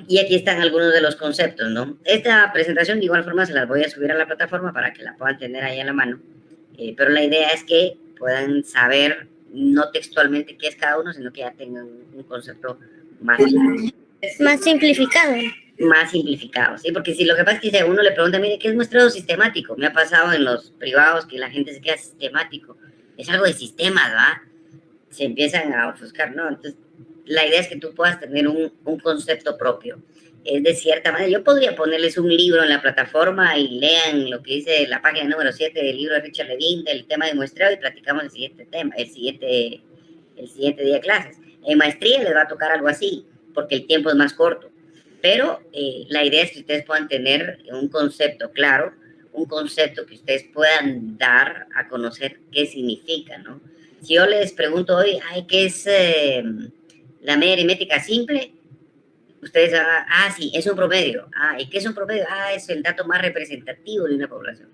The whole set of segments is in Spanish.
Y aquí están algunos de los conceptos, ¿no? Esta presentación de igual forma se las voy a subir a la plataforma para que la puedan tener ahí a la mano. Pero la idea es que puedan saber no textualmente qué es cada uno, sino que ya tengan un concepto más simplificado. Más simplificado, ¿sí? Porque si lo que pasa es que si a uno le pregunta, mire, ¿qué es muestreo sistemático? Me ha pasado en los privados que la gente se queda sistemático. Es algo de sistemas, ¿va? Se empiezan a ofuscar, ¿no? Entonces, la idea es que tú puedas tener un concepto propio. Es de cierta manera, yo podría ponerles un libro en la plataforma y lean lo que dice la página número 7 del libro de Richard Levine del tema de muestreo y platicamos el siguiente tema, el siguiente día de clases. En maestría les va a tocar algo así, porque el tiempo es más corto. Pero la idea es que ustedes puedan tener un concepto claro, un concepto que ustedes puedan dar a conocer qué significa, ¿no? Si yo les pregunto hoy, ay, ¿qué es la media aritmética simple? Ustedes, sí, es un promedio. ¿Y qué es un promedio? Es el dato más representativo de una población.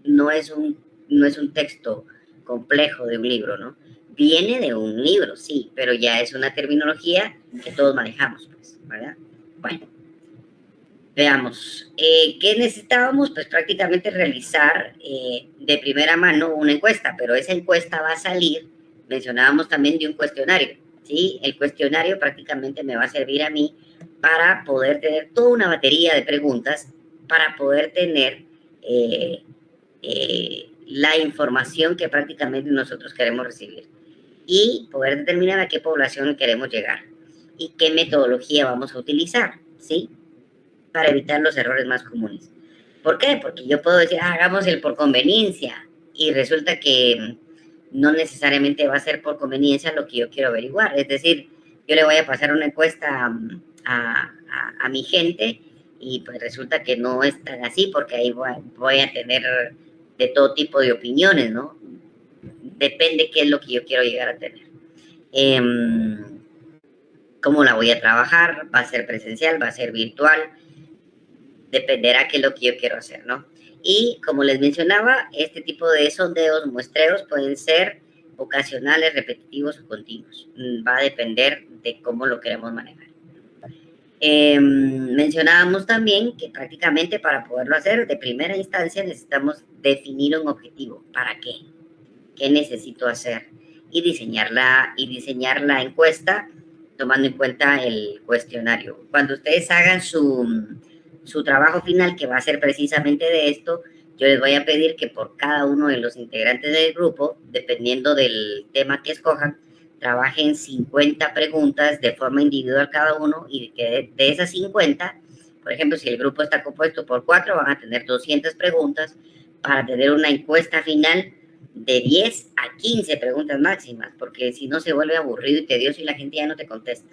No es un texto complejo de un libro, ¿no? Viene de un libro, sí, pero ya es una terminología que todos manejamos, pues, ¿verdad? Bueno, veamos. ¿Qué necesitábamos? Pues prácticamente realizar de primera mano una encuesta, pero esa encuesta va a salir, mencionábamos también de un cuestionario, ¿sí? El cuestionario prácticamente me va a servir a mí para poder tener toda una batería de preguntas, para poder tener la información que prácticamente nosotros queremos recibir y poder determinar a qué población queremos llegar y qué metodología vamos a utilizar, ¿sí? Para evitar los errores más comunes. ¿Por qué? Porque yo puedo decir, hagamos el por conveniencia y resulta que no necesariamente va a ser por conveniencia lo que yo quiero averiguar. Es decir, yo le voy a pasar una encuesta a mi gente y pues resulta que no es tan así porque ahí voy a tener de todo tipo de opiniones, ¿no? Depende qué es lo que yo quiero llegar a tener. ¿Cómo la voy a trabajar? ¿Va a ser presencial? ¿Va a ser virtual? Dependerá qué es lo que yo quiero hacer, ¿no? Y como les mencionaba, este tipo de sondeos, muestreos pueden ser ocasionales, repetitivos o continuos. Va a depender de cómo lo queremos manejar. Mencionábamos también que prácticamente para poderlo hacer de primera instancia necesitamos definir un objetivo. ¿Para qué? ¿Qué necesito hacer? Y diseñar la encuesta tomando en cuenta el cuestionario. Cuando ustedes hagan su trabajo final, que va a ser precisamente de esto, yo les voy a pedir que por cada uno de los integrantes del grupo, dependiendo del tema que escojan, trabajen 50 preguntas de forma individual cada uno y que de esas 50, por ejemplo, si el grupo está compuesto por 4, van a tener 200 preguntas para tener una encuesta final de 10 a 15 preguntas máximas, porque si no se vuelve aburrido y tedioso y la gente ya no te contesta.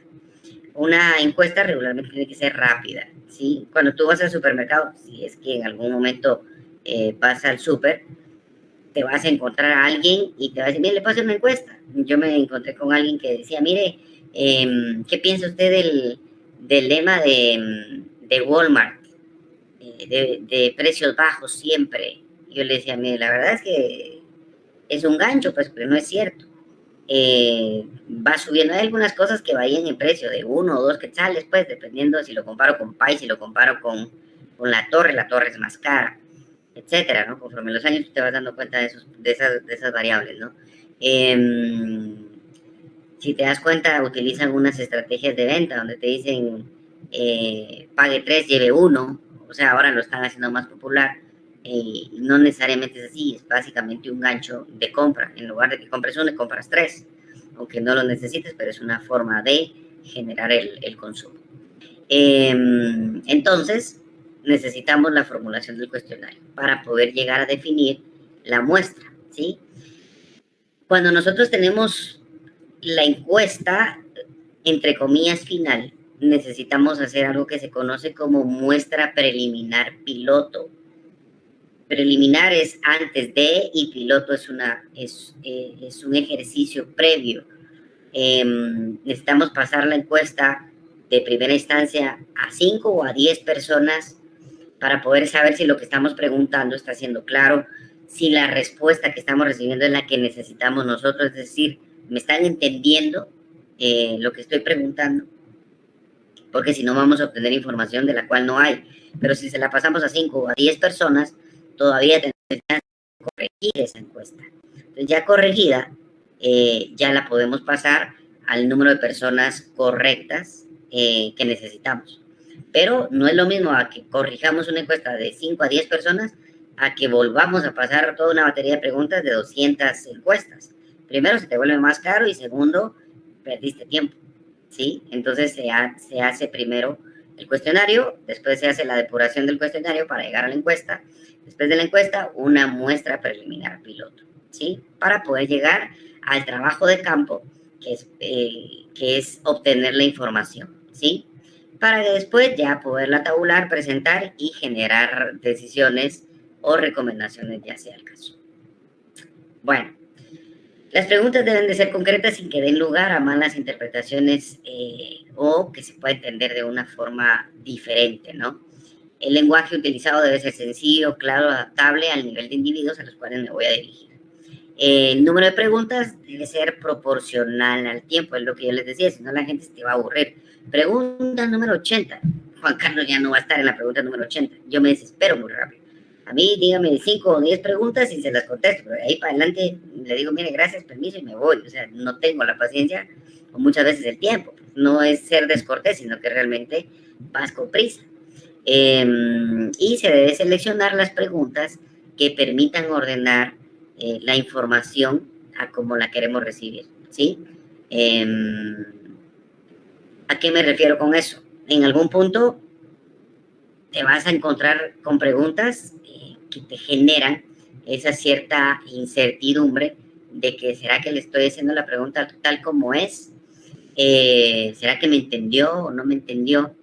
Una encuesta regularmente tiene que ser rápida, ¿sí? Cuando tú vas al supermercado, si es que en algún momento vas al súper, te vas a encontrar a alguien y te va a decir, mire, le paso una encuesta. Yo me encontré con alguien que decía, mire, ¿qué piensa usted del lema de Walmart? De precios bajos siempre. Y yo le decía, mire, la verdad es que es un gancho, pues, pero no es cierto. Va subiendo. Hay algunas cosas que varían en precio, de 1 o 2 quetzales, pues, dependiendo si lo comparo con Pai, si lo comparo con la torre es más cara, etcétera, ¿no? Conforme los años te vas dando cuenta de esas variables, ¿no? Si te das cuenta, utilizan unas estrategias de venta donde te dicen pague 3, lleve 1, o sea, ahora lo están haciendo más popular. No necesariamente es así, es básicamente un gancho de compra. En lugar de que compres 1, compras 3, aunque no lo necesites, pero es una forma de generar el consumo. Entonces, necesitamos la formulación del cuestionario para poder llegar a definir la muestra, ¿sí? Cuando nosotros tenemos la encuesta, entre comillas, final, necesitamos hacer algo que se conoce como muestra preliminar piloto. Preliminar es antes de y piloto es un ejercicio previo. Necesitamos pasar la encuesta de primera instancia a 5 o a 10 personas para poder saber si lo que estamos preguntando está siendo claro, si la respuesta que estamos recibiendo es la que necesitamos nosotros, es decir, me están entendiendo lo que estoy preguntando. porque si no vamos a obtener información de la cual no hay. Pero si se la pasamos a 5 o a 10 personas, todavía tenemos que corregir esa encuesta. Entonces, ya corregida, ya la podemos pasar al número de personas correctas que necesitamos. Pero no es lo mismo a que corrijamos una encuesta de 5 a 10 personas a que volvamos a pasar toda una batería de preguntas de 200 encuestas. Primero, se te vuelve más caro y segundo, perdiste tiempo, ¿sí? Entonces, se hace primero el cuestionario, después se hace la depuración del cuestionario para llegar a la encuesta, después de la encuesta, una muestra preliminar piloto, ¿sí? Para poder llegar al trabajo de campo, que es obtener la información, ¿sí? Para que después ya poderla tabular, presentar y generar decisiones o recomendaciones, ya sea el caso. Bueno, las preguntas deben de ser concretas sin que den lugar a malas interpretaciones o que se pueda entender de una forma diferente, ¿no? El lenguaje utilizado debe ser sencillo, claro, adaptable al nivel de individuos a los cuales me voy a dirigir. El número de preguntas debe ser proporcional al tiempo, es lo que yo les decía, si no la gente se te va a aburrir. Pregunta número 80. Juan Carlos ya no va a estar en la pregunta número 80. Yo me desespero muy rápido. A mí dígame 5 o 10 preguntas y se las contesto, pero de ahí para adelante le digo, mire, gracias, permiso y me voy. O sea, no tengo la paciencia o muchas veces el tiempo. No es ser descortés, sino que realmente vas con prisa. Y se debe seleccionar las preguntas que permitan ordenar la información a como la queremos recibir, ¿sí? ¿A qué me refiero con eso? En algún punto te vas a encontrar con preguntas que te generan esa cierta incertidumbre de que ¿será que le estoy haciendo la pregunta tal como es? ¿Será que me entendió o no me entendió?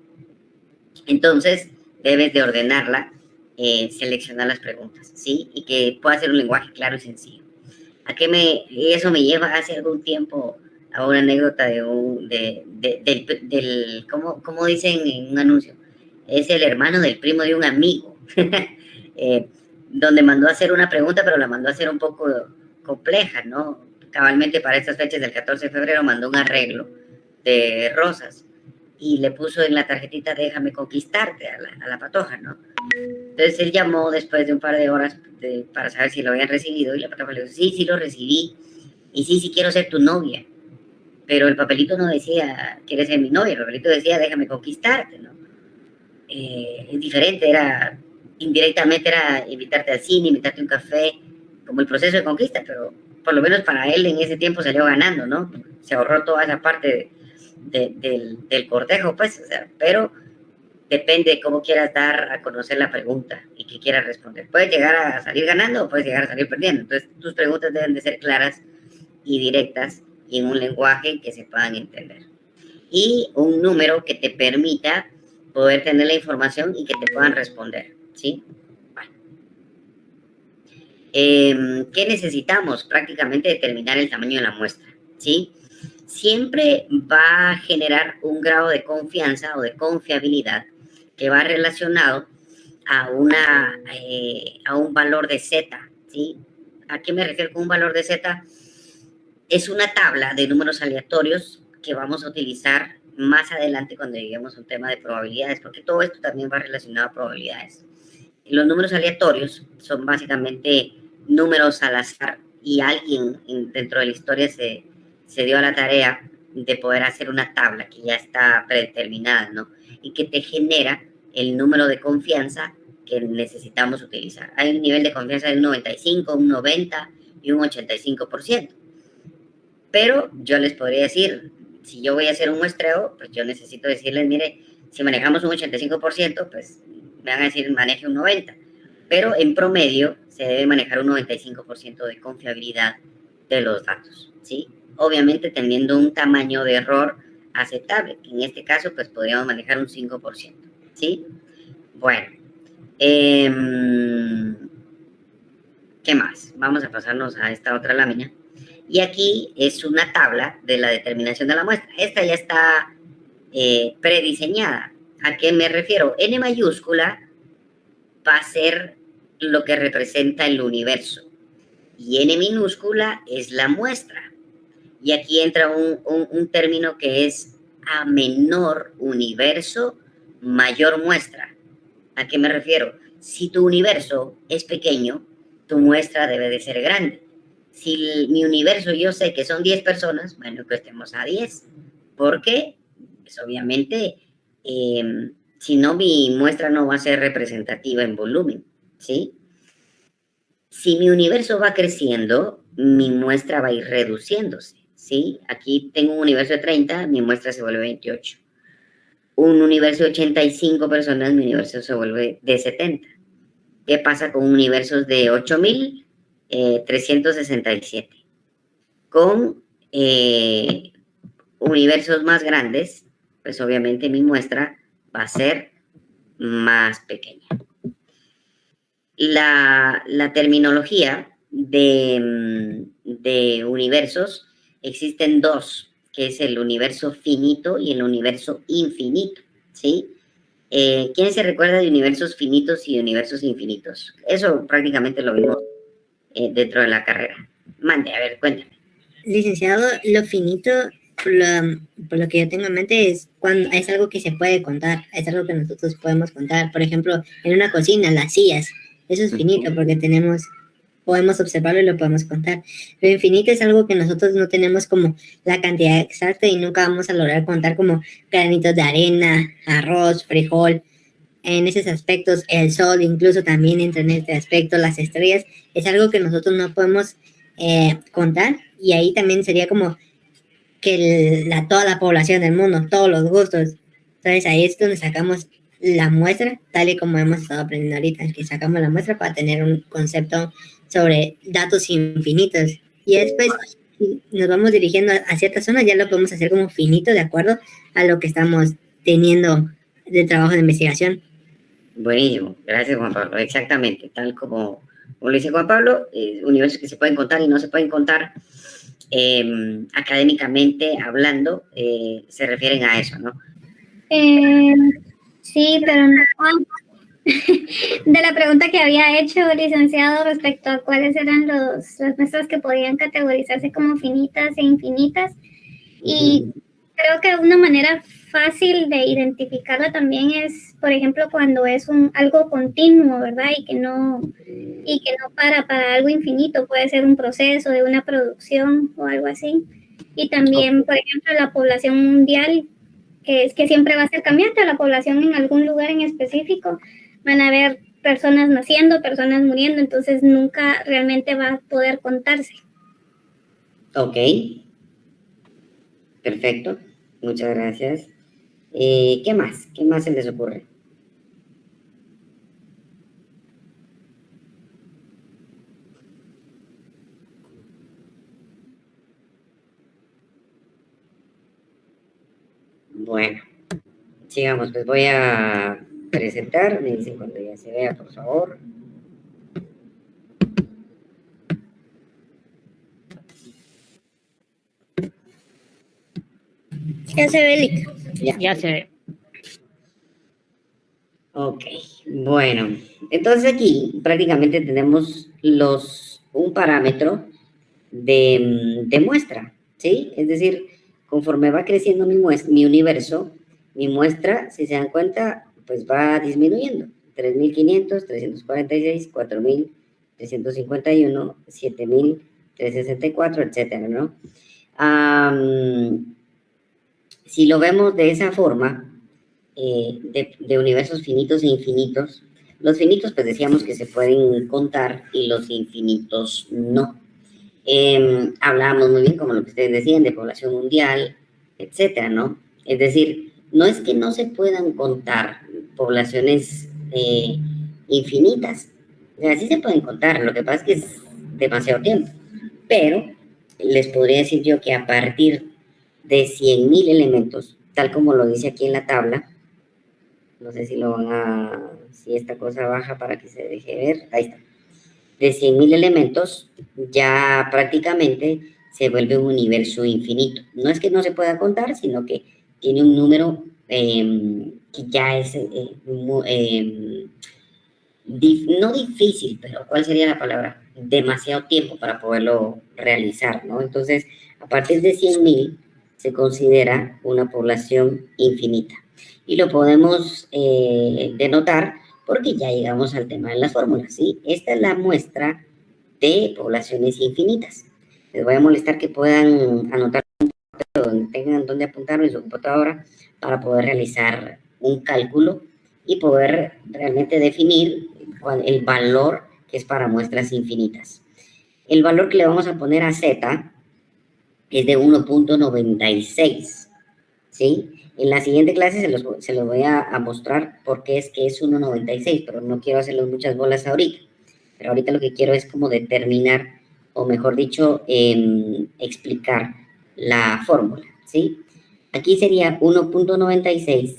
Entonces, debes de ordenarla, seleccionar las preguntas, ¿sí? Y que pueda ser un lenguaje claro y sencillo. Eso me lleva hace algún tiempo a una anécdota ¿cómo dicen en un anuncio? Es el hermano del primo de un amigo, donde mandó a hacer una pregunta, pero la mandó a hacer un poco compleja, ¿no? Cabalmente para estas fechas del 14 de febrero mandó un arreglo de rosas y le puso en la tarjetita déjame conquistarte a la patoja, ¿no? Entonces él llamó después de un par de horas para saber si lo habían recibido y la patoja le dijo, sí lo recibí y sí quiero ser tu novia, pero el papelito no decía quieres ser mi novia, el papelito decía déjame conquistarte, ¿no? Es diferente, indirectamente era invitarte al cine, invitarte a un café, como el proceso de conquista, pero por lo menos para él en ese tiempo salió ganando, ¿no? Se ahorró toda esa parte del cortejo, pues, o sea, pero depende de cómo quieras dar a conocer la pregunta y qué quieras responder. Puedes llegar a salir ganando o puedes llegar a salir perdiendo. Entonces, tus preguntas deben de ser claras y directas y en un lenguaje que se puedan entender. Y un número que te permita poder tener la información y que te puedan responder, ¿sí? Bueno. ¿Qué necesitamos? Prácticamente determinar el tamaño de la muestra, ¿sí? Siempre va a generar un grado de confianza o de confiabilidad que va relacionado a un valor de Z, ¿sí? ¿A qué me refiero con un valor de Z? Es una tabla de números aleatorios que vamos a utilizar más adelante cuando lleguemos a un tema de probabilidades, porque todo esto también va relacionado a probabilidades. Los números aleatorios son básicamente números al azar y alguien dentro de la historia se dio a la tarea de poder hacer una tabla que ya está predeterminada, ¿no? Y que te genera el número de confianza que necesitamos utilizar. Hay un nivel de confianza de un 95, un 90 y un 85%. Pero yo les podría decir, si yo voy a hacer un muestreo, pues yo necesito decirles, mire, si manejamos un 85%, pues me van a decir maneje un 90%. Pero en promedio se debe manejar un 95% de confiabilidad de los datos, ¿sí? Obviamente teniendo un tamaño de error aceptable, que en este caso pues podríamos manejar un 5%, ¿sí? Bueno, ¿qué más? Vamos a pasarnos a esta otra lámina. Y aquí es una tabla de la determinación de la muestra. Esta ya está prediseñada. ¿A qué me refiero? N mayúscula va a ser lo que representa el universo. Y N minúscula es la muestra. Y aquí entra un término que es a menor universo, mayor muestra. ¿A qué me refiero? Si tu universo es pequeño, tu muestra debe de ser grande. Si mi universo yo sé que son 10 personas, bueno, que estemos a 10. Porque, pues obviamente, si no, mi muestra no va a ser representativa en volumen, ¿sí? Si mi universo va creciendo, mi muestra va a ir reduciéndose, ¿sí? Aquí tengo un universo de 30, mi muestra se vuelve 28. Un universo de 85 personas, mi universo se vuelve de 70. ¿Qué pasa con universos de 8.367? Con universos más grandes, pues obviamente mi muestra va a ser más pequeña. La terminología de universos, existen dos, que es el universo finito y el universo infinito, ¿sí? ¿Quién se recuerda de universos finitos y universos infinitos? Eso prácticamente lo vimos dentro de la carrera. Mande, a ver, cuéntame. Licenciado, lo finito, por lo que yo tengo en mente, es cuando es algo que se puede contar, es algo que nosotros podemos contar. Por ejemplo, en una cocina, las sillas, eso es finito porque podemos observarlo y lo podemos contar. Lo infinito es algo que nosotros no tenemos como la cantidad exacta y nunca vamos a lograr contar, como granitos de arena, arroz, frijol. En esos aspectos, el sol incluso también entra en este aspecto, las estrellas, es algo que nosotros no podemos contar, y ahí también sería como que toda la población del mundo, todos los gustos. Entonces ahí es donde sacamos la muestra, tal y como hemos estado aprendiendo ahorita, que sacamos la muestra para tener un concepto sobre datos infinitos. Y después, si nos vamos dirigiendo a ciertas zonas, ya lo podemos hacer como finito de acuerdo a lo que estamos teniendo de trabajo de investigación. Buenísimo, gracias Juan Pablo, exactamente, tal como lo dice Juan Pablo, universos que se pueden contar y no se pueden contar, académicamente hablando, se refieren a eso, ¿no? Sí, pero no. De la pregunta que había hecho, licenciado, respecto a cuáles eran las muestras que podían categorizarse como finitas e infinitas, y creo que una manera fácil de identificarla también es, por ejemplo, cuando es algo continuo, ¿verdad? Y que no para algo infinito, puede ser un proceso de una producción o algo así. Y también, por ejemplo, la población mundial, que es que siempre va a ser cambiante, la población en algún lugar en específico, van a haber personas naciendo, personas muriendo, entonces nunca realmente va a poder contarse. Ok, perfecto, muchas gracias. ¿Qué más? ¿Qué más se les ocurre? Bueno, sigamos, pues voy a presentar, me dicen cuando ya se vea, por favor. Ya se ve, Lick. Ya se ve. Ok, bueno, entonces aquí prácticamente tenemos un parámetro de muestra, ¿sí? Es decir, conforme va creciendo mi universo, mi muestra, si se dan cuenta, pues va disminuyendo. 3.500, 346, 4.351, 7.364, etcétera, ¿no? Si lo vemos de esa forma, de universos finitos e infinitos, los finitos pues decíamos que se pueden contar y los infinitos no. Hablábamos muy bien, como lo que ustedes decían, de población mundial, etcétera, ¿no? Es decir, no es que no se puedan contar poblaciones infinitas, o sea, sí se pueden contar, lo que pasa es que es demasiado tiempo, pero les podría decir yo que a partir de 100.000 elementos, tal como lo dice aquí en la tabla, no sé si si esta cosa baja para que se deje ver, ahí está, de 100.000 elementos, ya prácticamente se vuelve un universo infinito. No es que no se pueda contar, sino que tiene un número que ya es, no difícil, pero ¿cuál sería la palabra? Demasiado tiempo para poderlo realizar, ¿no? Entonces, a partir de 100.000, se considera una población infinita. Y lo podemos denotar porque ya llegamos al tema de las fórmulas, ¿sí? Esta es la muestra de poblaciones infinitas. Les voy a molestar que puedan anotar donde tengan donde apuntarlo en su computadora para poder realizar un cálculo y poder realmente definir el valor que es para muestras infinitas. El valor que le vamos a poner a Z es de 1.96, ¿sí? En la siguiente clase se los voy a mostrar por qué es que es 1.96, pero no quiero hacerles muchas bolas ahorita. Pero ahorita lo que quiero es como determinar, o mejor dicho, explicar la fórmula, ¿sí? Aquí sería 1.96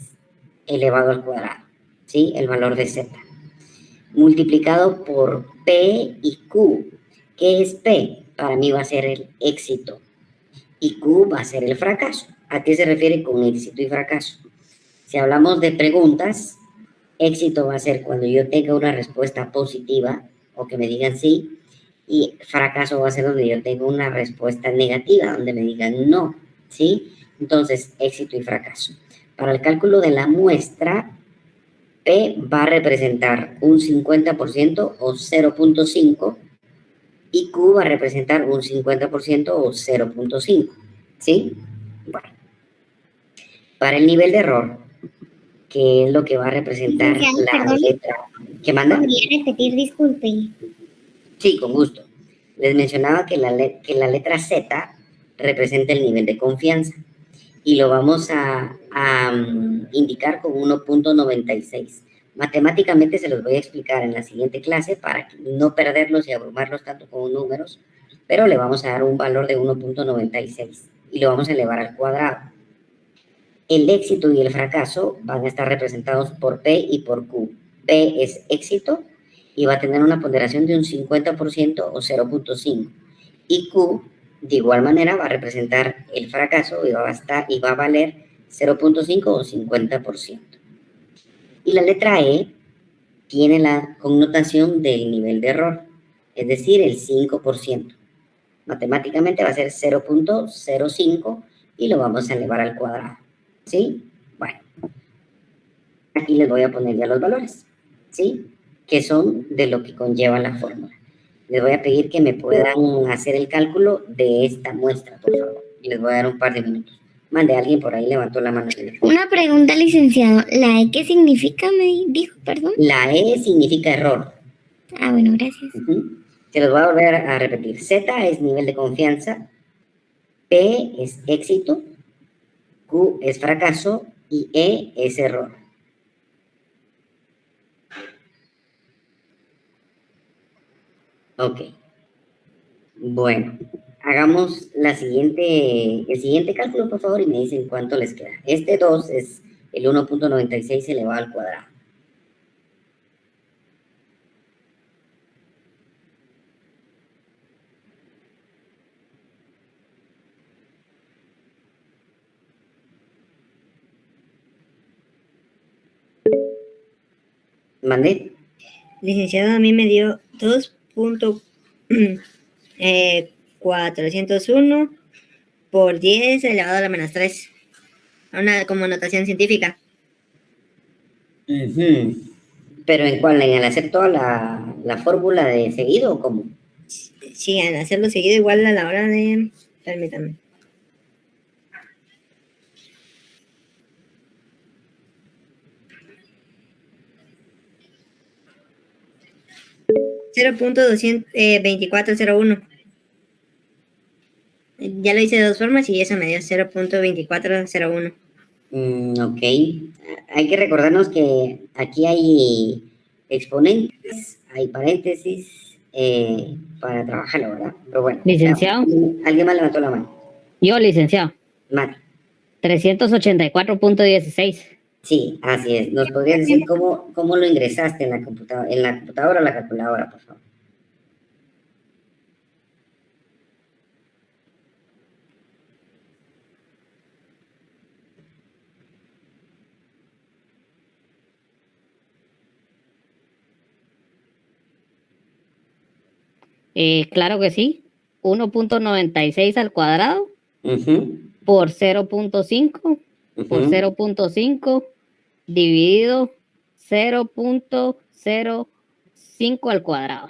elevado al cuadrado, ¿sí? El valor de Z. Multiplicado por P y Q. ¿Qué es P? Para mí va a ser el éxito. Y Q va a ser el fracaso. ¿A qué se refiere con éxito y fracaso? Si hablamos de preguntas, éxito va a ser cuando yo tenga una respuesta positiva o que me digan sí, y fracaso va a ser donde yo tenga una respuesta negativa, donde me digan no, ¿sí? Entonces, éxito y fracaso. Para el cálculo de la muestra, P va a representar un 50% o 0.5 y Q va a representar un 50% o 0.5, ¿sí? Bueno, para el nivel de error, que es lo que va a representar la letra. ¿Qué manda? ¿Podría repetir, disculpe? Sí, con gusto. Les mencionaba que la letra Z representa el nivel de confianza y lo vamos a indicar con 1.96. Matemáticamente se los voy a explicar en la siguiente clase para no perderlos y abrumarlos tanto con números, pero le vamos a dar un valor de 1.96 y lo vamos a elevar al cuadrado. El éxito y el fracaso van a estar representados por P y por Q. P es éxito y va a tener una ponderación de un 50% o 0.5. Y Q, de igual manera, va a representar el fracaso y va a valer 0.5 o 50%. Y la letra E tiene la connotación del nivel de error, es decir, el 5%. Matemáticamente va a ser 0.05 y lo vamos a elevar al cuadrado. ¿Sí? Bueno, aquí les voy a poner ya los valores, ¿sí? Que son de lo que conlleva la fórmula. Les voy a pedir que me puedan hacer el cálculo de esta muestra, por favor. Les voy a dar un par de minutos. Mande, alguien por ahí levantó la mano. Una pregunta, licenciado. ¿La E qué significa? Me dijo, perdón. La E significa error. Ah, bueno, gracias. Se los voy a volver a repetir. Z es nivel de confianza, P es éxito, Q es fracaso y E es error. Ok. Bueno, hagamos el siguiente cálculo, por favor, y me dicen cuánto les queda. Este 2 es el 1.96 elevado al cuadrado. ¿Mandé? Licenciado, a mí me dio 2.401 por 10 elevado a la menos 3. Una como notación científica. ¿Pero en cuál? ¿En el hacer toda la fórmula de seguido o cómo? Sí, al hacerlo seguido igual a la hora de... Permítame. .2401. Ya lo hice de dos formas y eso me dio 0.2401. Ok. Hay que recordarnos que aquí hay exponentes, hay paréntesis para trabajarlo, ¿verdad? Pero bueno. Licenciado. ¿Alguien más levantó la mano? Yo, licenciado. Mate. 384.16. Sí, así es. ¿Nos podrías decir cómo lo ingresaste en la computadora o la calculadora, por favor? Claro que sí. 1.96 al cuadrado por 0.5 por 0.5 dividido 0.05 al cuadrado.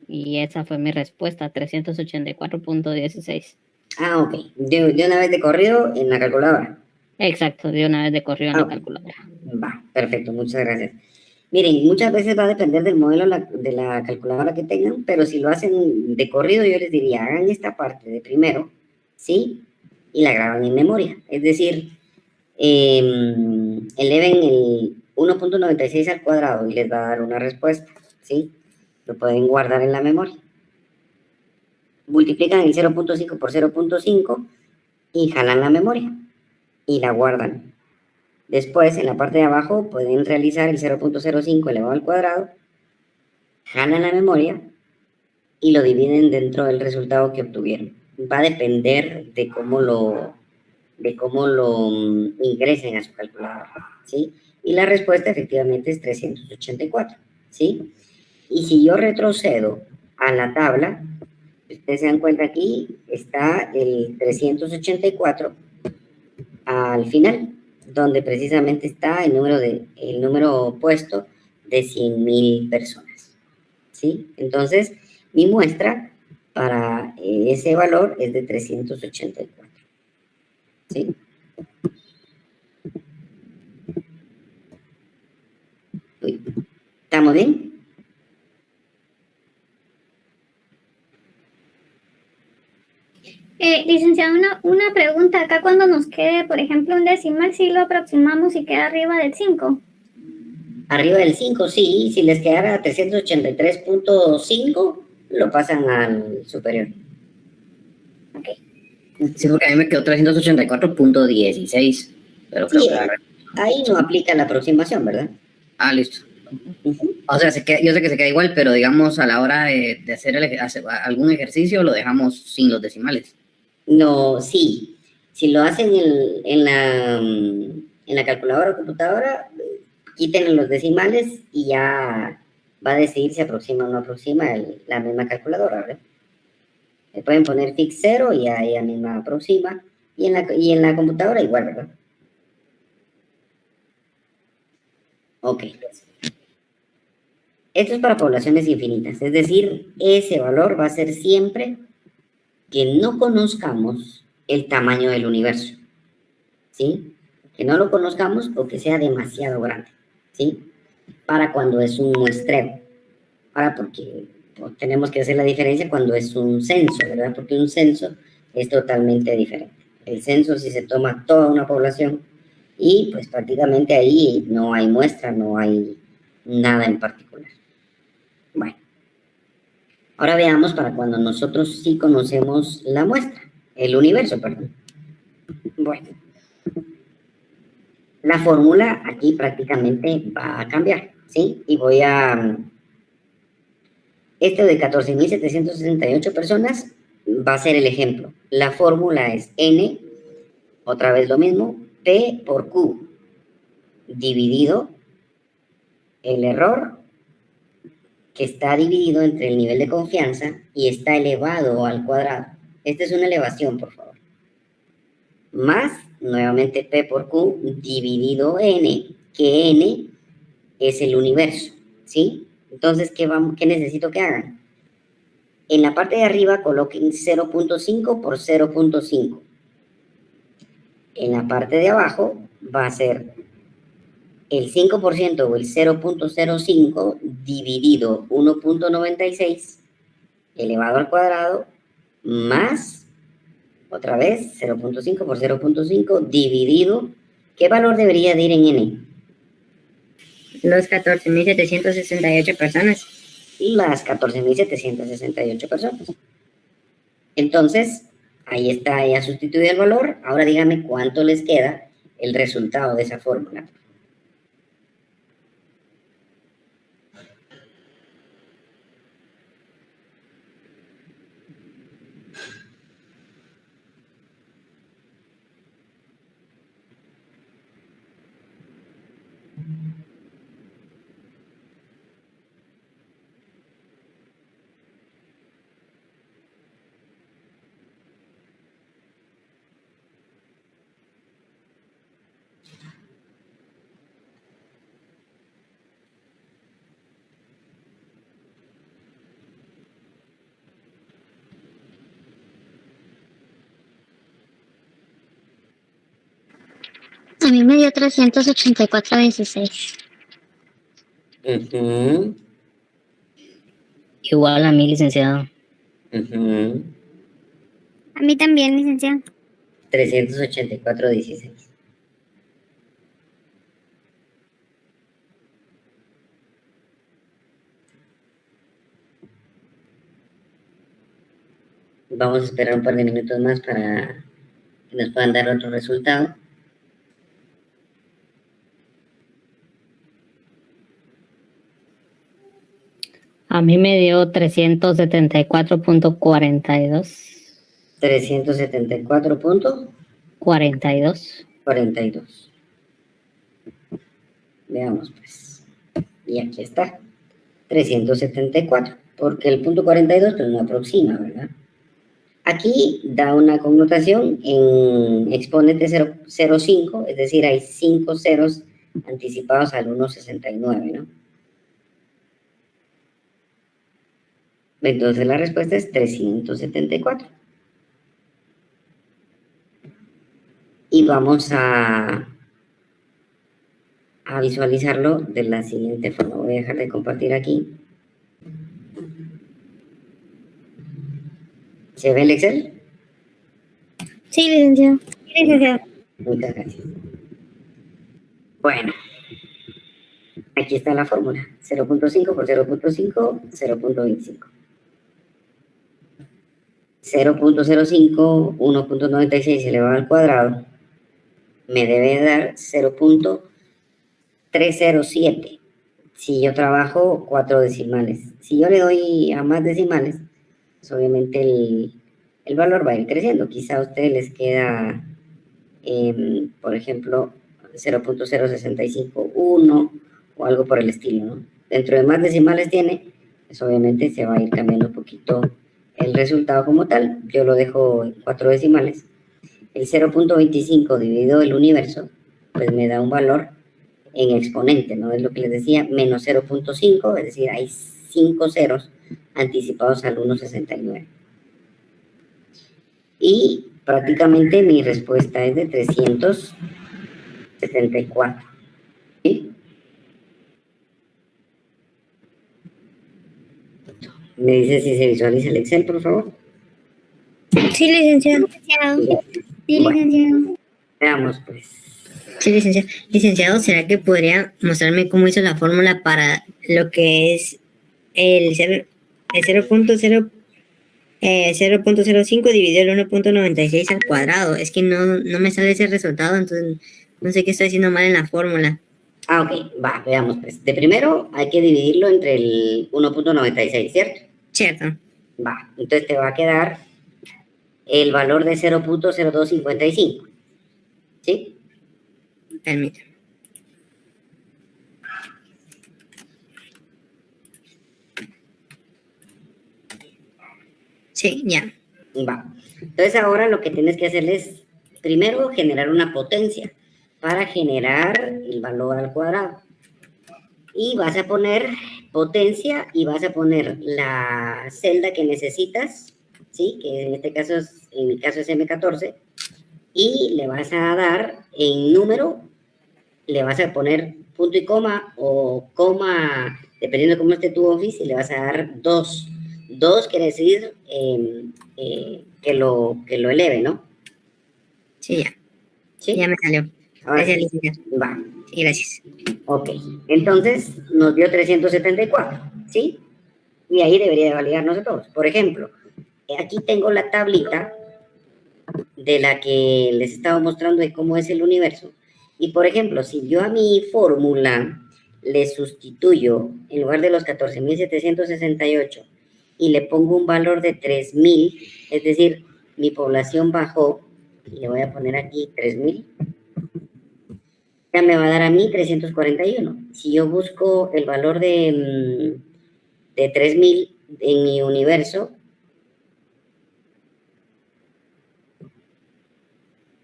Y esa fue mi respuesta, 384.16. Ah, ok. De una vez de corrido en la calculadora. Exacto, de una vez de corrido en la calculadora. Va, perfecto, muchas gracias. Miren, muchas veces va a depender del modelo de la calculadora que tengan, pero si lo hacen de corrido, yo les diría, hagan esta parte de primero, ¿sí? Y la graban en memoria. Es decir, eleven el 1.96 al cuadrado y les va a dar una respuesta, ¿sí? Lo pueden guardar en la memoria. Multiplican el 0.5 por 0.5 y jalan la memoria y la guardan. Después, en la parte de abajo, pueden realizar el 0.05 elevado al cuadrado, jalan la memoria y lo dividen dentro del resultado que obtuvieron. Va a depender de cómo lo ingresen a su calculadora, ¿sí? Y la respuesta efectivamente es 384, ¿sí? Y si yo retrocedo a la tabla, ustedes se dan cuenta aquí, está el 384 al final, donde precisamente está el número opuesto de 100.000 personas, ¿sí? Entonces, mi muestra para ese valor es de 384, ¿sí? ¿Estamos bien? Licenciado, una pregunta. Acá cuando nos quede, por ejemplo, un decimal, si lo aproximamos y queda arriba del 5. Arriba del 5, sí. Si les quedara 383.5, lo pasan al superior. Ok. Sí, porque a mí me quedó 384.16. Pero creo Sí, que ahí no aplica la aproximación, ¿verdad? Ah, listo. O sea, yo sé que se queda igual, pero digamos a la hora de hacer algún ejercicio lo dejamos sin los decimales. No, sí. Si lo hacen en la calculadora o computadora, quiten los decimales y ya va a decidir si aproxima o no aproxima la misma calculadora, ¿verdad? Le pueden poner fix 0 y a ella misma aproxima. Y en la computadora igual, ¿verdad? Ok. Esto es para poblaciones infinitas, es decir, ese valor va a ser siempre que no conozcamos el tamaño del universo, ¿sí? Que no lo conozcamos o que sea demasiado grande, ¿sí? Para cuando es un muestreo. Ahora, porque tenemos que hacer la diferencia cuando es un censo, ¿verdad? Porque un censo es totalmente diferente. El censo sí se toma toda una población y pues prácticamente ahí no hay muestra, no hay nada en particular. Bueno, ahora veamos para cuando nosotros sí conocemos la muestra, el universo, perdón. Bueno, la fórmula aquí prácticamente va a cambiar, ¿sí? Y voy a... Este de 14.768 personas va a ser el ejemplo. La fórmula es N, otra vez lo mismo, P por Q, dividido el error que está dividido entre el nivel de confianza y está elevado al cuadrado. Esta es una elevación, por favor. Más, nuevamente, P por Q dividido N, que N es el universo, ¿sí? Entonces, ¿qué necesito que hagan? En la parte de arriba coloquen 0.5 por 0.5. En la parte de abajo va a ser el 5% o el 0.05 dividido 1.96 elevado al cuadrado más, otra vez, 0.5 por 0.5 dividido, ¿qué valor debería de ir en N? Los 14.768 personas. Las 14.768 personas. Entonces, ahí está, ya sustituye el valor. Ahora díganme cuánto les queda el resultado de esa fórmula. A mí me dio 384.16. Ujú, Igual a mí, licenciado. ujú. A mí también, licenciado. 384.16. Vamos a esperar un par de minutos más para que nos puedan dar otro resultado. A mí me dio 374.42. 374.42. 42. Veamos pues. Y aquí está. 374. Porque el punto 42 pues no aproxima, ¿verdad? Aquí da una connotación en exponente 0,05, es decir, hay 5 ceros anticipados al 1,69, ¿no? Entonces la respuesta es 374. Y vamos a visualizarlo de la siguiente forma. Voy a dejar de compartir aquí. ¿Se ve el Excel? Sí, licenciado. Sí, licenciado. Muchas gracias. Bueno, aquí está la fórmula. 0.5 por 0.5, 0.25. 0.05, 1.96 elevado al cuadrado, me debe dar 0.307. Si yo trabajo 4 decimales. Si yo le doy a más decimales, pues obviamente el valor va a ir creciendo. Quizá a ustedes les queda, por ejemplo, 0.0651 o algo por el estilo, ¿no? Dentro de más decimales tiene, pues obviamente se va a ir cambiando un poquito el resultado como tal. Yo lo dejo en 4 decimales. El 0.25 dividido el universo, pues me da un valor en exponente, ¿no? Es lo que les decía, menos 0.5, es decir, hay 5 ceros anticipados al 1,69. Y prácticamente mi respuesta es de 374. ¿Sí? Me dice si se visualiza el Excel, por favor. Sí, licenciado. Sí, licenciado. Veamos, pues. Sí, licenciado. Licenciado, ¿será que podría mostrarme cómo hizo la fórmula para lo que es el 0.05 dividido el 1.96 al cuadrado? Es que no me sale ese resultado, entonces no sé qué estoy haciendo mal en la fórmula. Ah, ok, va, veamos, pues. De primero hay que dividirlo entre el 1.96, ¿cierto? Cierto. Va, entonces te va a quedar el valor de 0.0255. ¿Sí? Permítame. Sí, ya. Va. Entonces ahora lo que tienes que hacer es, primero, generar una potencia para generar el valor al cuadrado. Y vas a poner potencia y vas a poner la celda que necesitas, ¿sí? Que en este caso, en mi caso es M14. Y le vas a dar en número, le vas a poner punto y coma o coma, dependiendo de cómo esté tu Office, y le vas a dar 2. 2 quiere decir que lo eleve, ¿no? Sí, ya. ¿Sí? Ya me salió. Ahora Gracias, sí. licenciado. Va. Sí, gracias. Ok. Entonces nos dio 374, ¿sí? Y ahí debería de validarnos a todos. Por ejemplo, aquí tengo la tablita de la que les estaba mostrando de cómo es el universo. Y por ejemplo, si yo a mi fórmula le sustituyo, en lugar de los 14.768, y le pongo un valor de 3.000, es decir, mi población bajó, y le voy a poner aquí 3.000, ya me va a dar a mí 341. Si yo busco el valor de 3.000 en mi universo,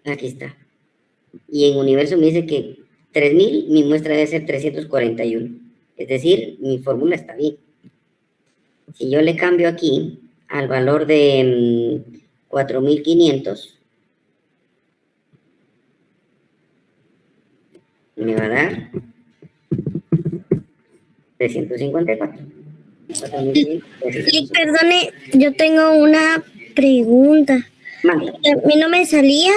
aquí está. Y en universo me dice que 3.000, mi muestra debe ser 341. Es decir, mi fórmula está bien. Si yo le cambio aquí al valor de 4.500, Me va a dar 354. Y perdone, yo tengo una pregunta. Mande. A mí no me salía,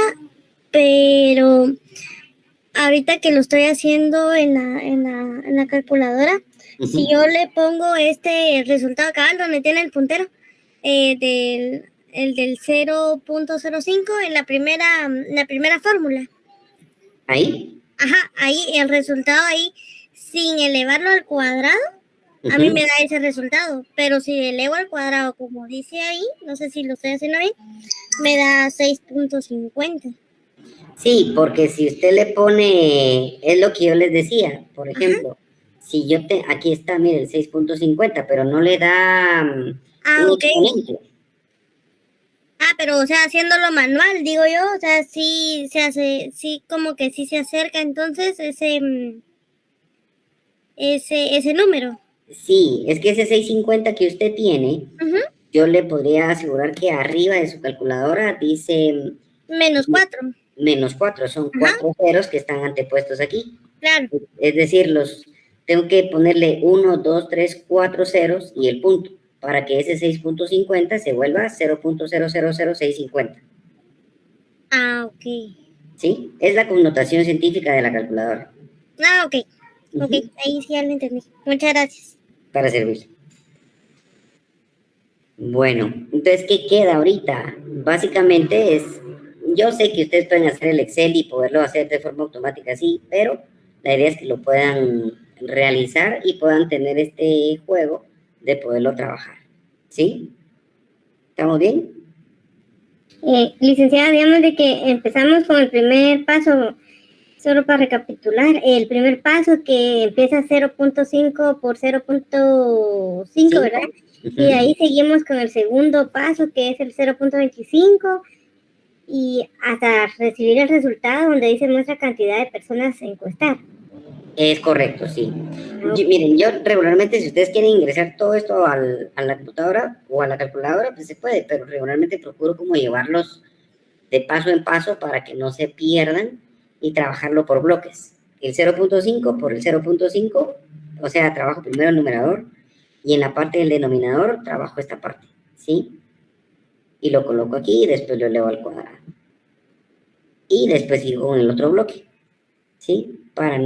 pero ahorita que lo estoy haciendo en la calculadora, si yo le pongo el resultado cabal donde tiene el puntero el del 0.05 en la primera fórmula. ¿Ahí? Ajá, ahí el resultado ahí, sin elevarlo al cuadrado, a mí me da ese resultado, pero si elevo al cuadrado como dice ahí, no sé si lo estoy haciendo bien, me da 6.50. Sí, porque si usted le pone, es lo que yo les decía, por ejemplo, si yo aquí está, mire, el 6.50, pero no le da un Ok. exponente. Pero o sea, haciéndolo manual, digo yo, o sea, sí se hace, sí como que sí se acerca entonces ese número. Sí, es que ese 650 que usted tiene, yo le podría asegurar que arriba de su calculadora dice -4. -4, son 4 ceros que están antepuestos aquí. Claro. Es decir, tengo que ponerle 1, 2, 3, 4 ceros y el punto, para que ese 6.50 se vuelva 0.000650. Ok. ¿Sí? Es la connotación científica de la calculadora. Ok. Ok, ahí sí ya lo entendí. Muchas gracias. Para servir. Bueno, entonces, ¿qué queda ahorita? Básicamente yo sé que ustedes pueden hacer el Excel y poderlo hacer de forma automática, sí, pero la idea es que lo puedan realizar y puedan tener este juego de poderlo trabajar, ¿sí? ¿Estamos bien? Licenciada, digamos de que empezamos con el primer paso, solo para recapitular, el primer paso que empieza 0.5 por 0.5, ¿verdad? Y de ahí seguimos con el segundo paso que es el 0.25 y hasta recibir el resultado donde dice nuestra cantidad de personas encuestar. Es correcto, sí. Miren, yo regularmente, si ustedes quieren ingresar todo esto a la computadora o a la calculadora, pues se puede, pero regularmente procuro como llevarlos de paso en paso para que no se pierdan y trabajarlo por bloques. El 0.5 por el 0.5, o sea, trabajo primero el numerador y en la parte del denominador trabajo esta parte, ¿sí? Y lo coloco aquí y después lo elevo al cuadrado. Y después sigo con el otro bloque, ¿sí? Para